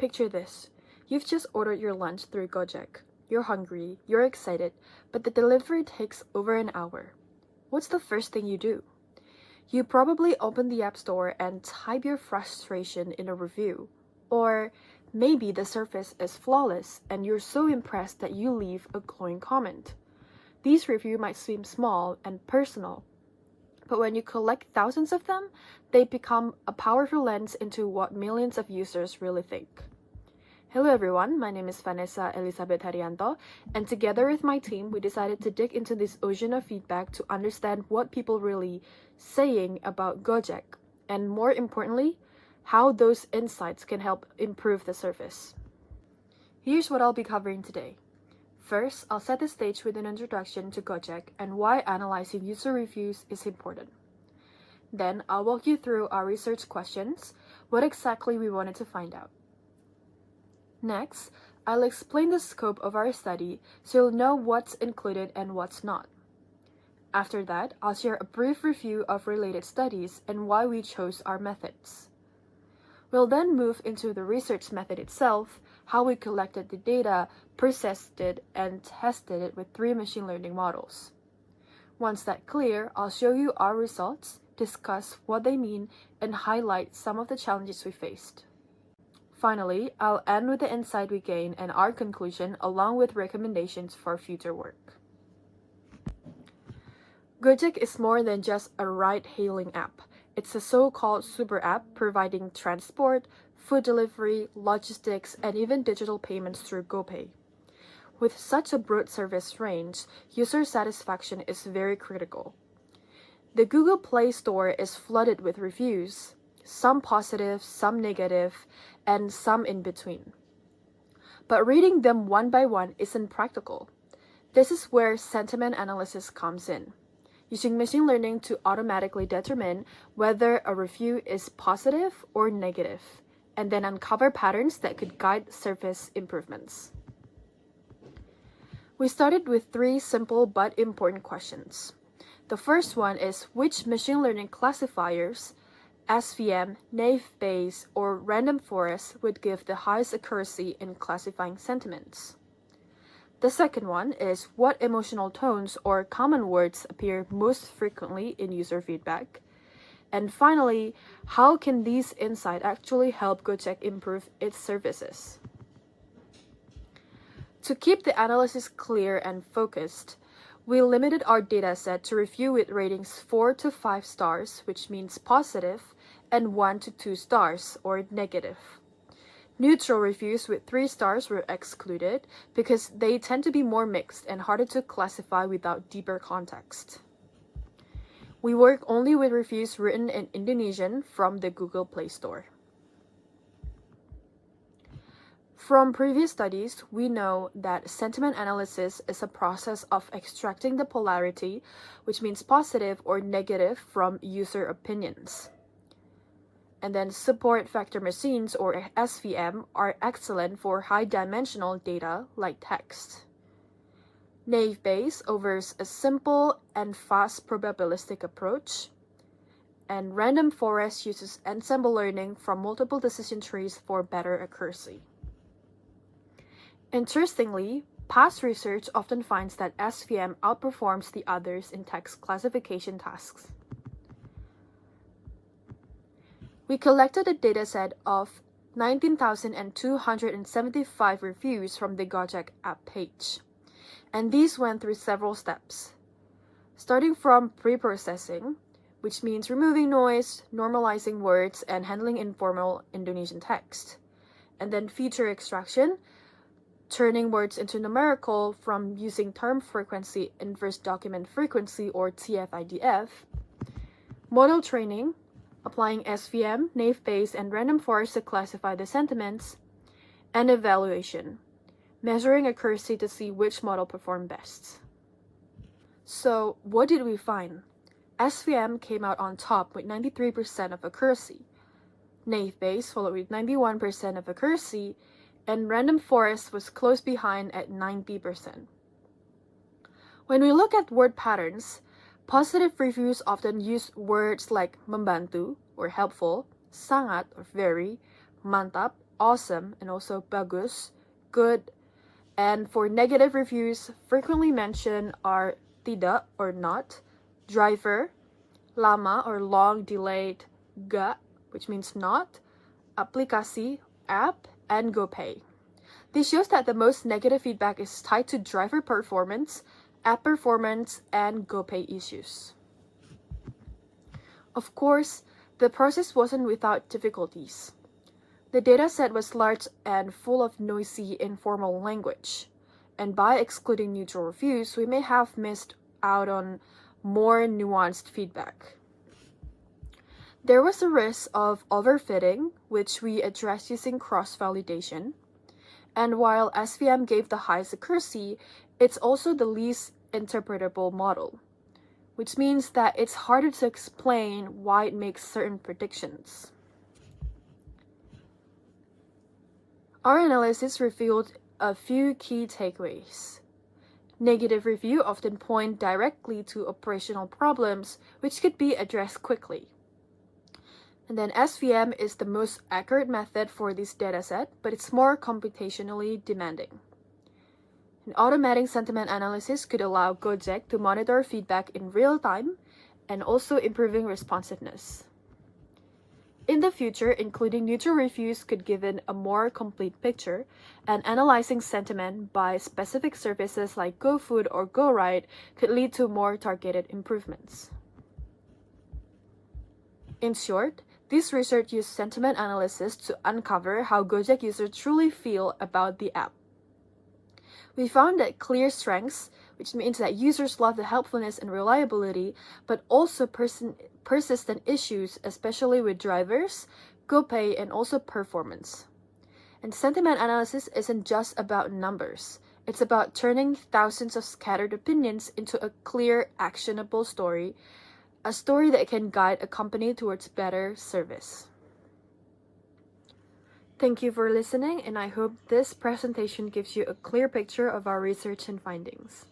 picture this. You've just ordered your lunch through Gojek. You're hungry, you're excited, but the delivery takes over an hour. What's the first thing you do? You probably open the App Store and type your frustration in a review. Or maybe the service is flawless and you're so impressed that you leave a glowing comment. These reviews might seem small and personal, but when you collect thousands of them, they become a powerful lens into what millions of users really think. Hello everyone, my name is Vanessa Elizabeth Haryanto, and together with my team, we decided to dig into this ocean of feedback to understand what people really saying about Gojek, and more importantly, how those insights can help improve the service. Here's what I'll be covering today. First, I'll set the stage with an introduction to Gojek and why analyzing user reviews is important. Then, I'll walk you through our research questions, what exactly we wanted to find out. Next, I'll explain the scope of our study so you'll know what's included and what's not. After that, I'll share a brief review of related studies and why we chose our methods. We'll then move into the research method itself, how we collected the data, processed it, and tested it with 3 machine learning models. Once that's clear, I'll show you our results, discuss what they mean, and highlight some of the challenges we faced. Finally, I'll end with the insight we gained and our conclusion along with recommendations for future work. Gojek is more than just a ride-hailing app. It's a so-called super app providing transport, food delivery, logistics, and even digital payments through GoPay. With such a broad service range, user satisfaction is very critical. The Google Play Store is flooded with reviews, some positive, some negative, and some in between. But reading them one by one isn't practical. This is where sentiment analysis comes in, using machine learning to automatically determine whether a review is positive or negative, and then uncover patterns that could guide service improvements. We started with 3 simple but important questions. The first one is which machine learning classifiers, SVM, naive Bayes, or random forest would give the highest accuracy in classifying sentiments. The second one is what emotional tones or common words appear most frequently in user feedback. And finally, how can these insights actually help Gojek improve its services? To keep the analysis clear and focused, we limited our dataset to review with ratings 4 to 5 stars, which means positive, and 1 to 2 stars, or negative. Neutral reviews with 3 stars were excluded because they tend to be more mixed and harder to classify without deeper context. We work only with reviews written in Indonesian from the Google Play Store. From previous studies, we know that sentiment analysis is a process of extracting the polarity, which means positive or negative, from user opinions. And then support vector machines, or SVM, are excellent for high-dimensional data like text. Naive Bayes offers a simple and fast probabilistic approach, and random forest uses ensemble learning from multiple decision trees for better accuracy. Interestingly, past research often finds that SVM outperforms the others in text classification tasks. We collected a dataset of 19,275 reviews from the Gojek app page, and these went through several steps. Starting from pre-processing, which means removing noise, normalizing words, and handling informal Indonesian text, and then feature extraction, turning words into numerical from using term frequency inverse document frequency, or TF-IDF, model training, applying SVM, naive Bayes, and random forest to classify the sentiments, and evaluation, measuring accuracy to see which model performed best. So, what did we find? SVM came out on top with 93% of accuracy. Naive Bayes followed with 91% of accuracy, and random forest was close behind at 90%. When we look at word patterns, positive reviews often use words like membantu or helpful, sangat or very, mantap, awesome, and also bagus, good. And for negative reviews, frequently mentioned are tidak or not, driver, lama or long delayed, ga, which means not, aplikasi, app, and GoPay. This shows that the most negative feedback is tied to driver performance, app performance, and GoPay issues. Of course, the process wasn't without difficulties. The dataset was large and full of noisy, informal language. And by excluding neutral reviews, we may have missed out on more nuanced feedback. There was a risk of overfitting, which we addressed using cross-validation. And while SVM gave the highest accuracy, it's also the least interpretable model, which means that it's harder to explain why it makes certain predictions. Our analysis revealed a few key takeaways. Negative reviews often point directly to operational problems, which could be addressed quickly. And then SVM is the most accurate method for this dataset, but it's more computationally demanding. And automating sentiment analysis could allow Gojek to monitor feedback in real time and also improving responsiveness. In the future, including neutral reviews could give it a more complete picture, and analyzing sentiment by specific services like GoFood or GoRide could lead to more targeted improvements. In short, this research used sentiment analysis to uncover how Gojek users truly feel about the app. We found that clear strengths, which means that users love the helpfulness and reliability, but also persistent issues, especially with drivers, GoPay, and also performance. And sentiment analysis isn't just about numbers. It's about turning thousands of scattered opinions into a clear, actionable story, a story that can guide a company towards better service. Thank you for listening, and I hope this presentation gives you a clear picture of our research and findings.